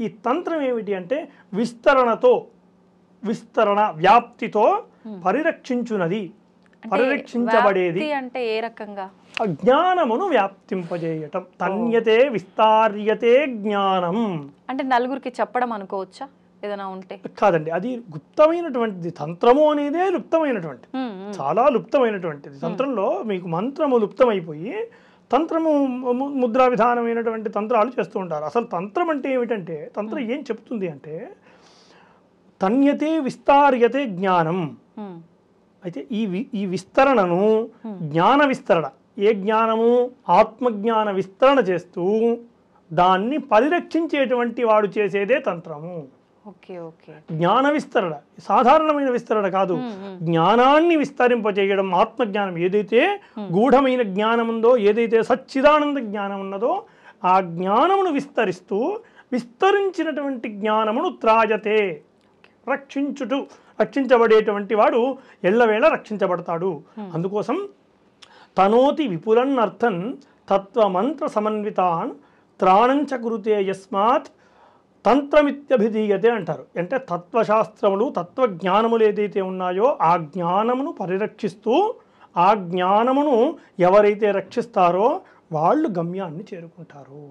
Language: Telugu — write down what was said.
ఈ తంత్రం ఏమిటి అంటే విస్తరణ వ్యాప్తితో పరిరక్షించునది, పరిరక్షించబడేది. అంటే ఏ రకంగా? జ్ఞానమును వ్యాప్తింపజేయటం. తన్యతే విస్తార్యతే జ్ఞానం అంటే నలుగురికి చెప్పడం అనుకోవచ్చా ఏదైనా ఉంటే? కాదండి, అది గుప్తమైనటువంటిది. తంత్రము అనేదే లుప్తమైనటువంటిది, చాలా లుప్తమైనటువంటిది. తంత్రంలో మీకు మంత్రము లుప్తమైపోయి తంత్రము ముద్రా విధానమైనటువంటి తంత్రాలు చేస్తూ ఉంటారు. అసలు తంత్రం అంటే ఏమిటంటే, తంత్రం ఏం చెప్తుంది అంటే తన్యతే విస్తార్యతే జ్ఞానం. అయితే ఈ విస్తరణను జ్ఞాన విస్తరణ, ఏ జ్ఞానము? ఆత్మజ్ఞాన విస్తరణ చేస్తూ దాన్ని పరిరక్షించేటువంటి వాడు చేసేదే తంత్రము. జ్ఞాన విస్తరణ సాధారణమైన విస్తరణ కాదు, జ్ఞానాన్ని విస్తరింపజేయడం. ఆత్మజ్ఞానం ఏదైతే గూఢమైన జ్ఞానం ఉందో, ఏదైతే సచ్చిదానంద జ్ఞానం ఉన్నదో ఆ జ్ఞానమును విస్తరిస్తూ, విస్తరించినటువంటి జ్ఞానమును త్రాయతే రక్షించబడేటువంటి వాడు ఎల్లవేళ రక్షించబడతాడు. అందుకోసం తనోతి విపులన్నర్థన్ తత్వమంత్ర సమన్వితాన్ త్రాణంచ కురుతే యస్మాత్ తంత్రమిత్యభిధీయతే అంటారు. అంటే తత్వశాస్త్రములు, తత్వజ్ఞానములు ఏదైతే ఉన్నాయో ఆ జ్ఞానమును పరిరక్షిస్తూ, ఆ జ్ఞానమును ఎవరైతే రక్షిస్తారో వాళ్ళు గమ్యాన్ని చేరుకుంటారు.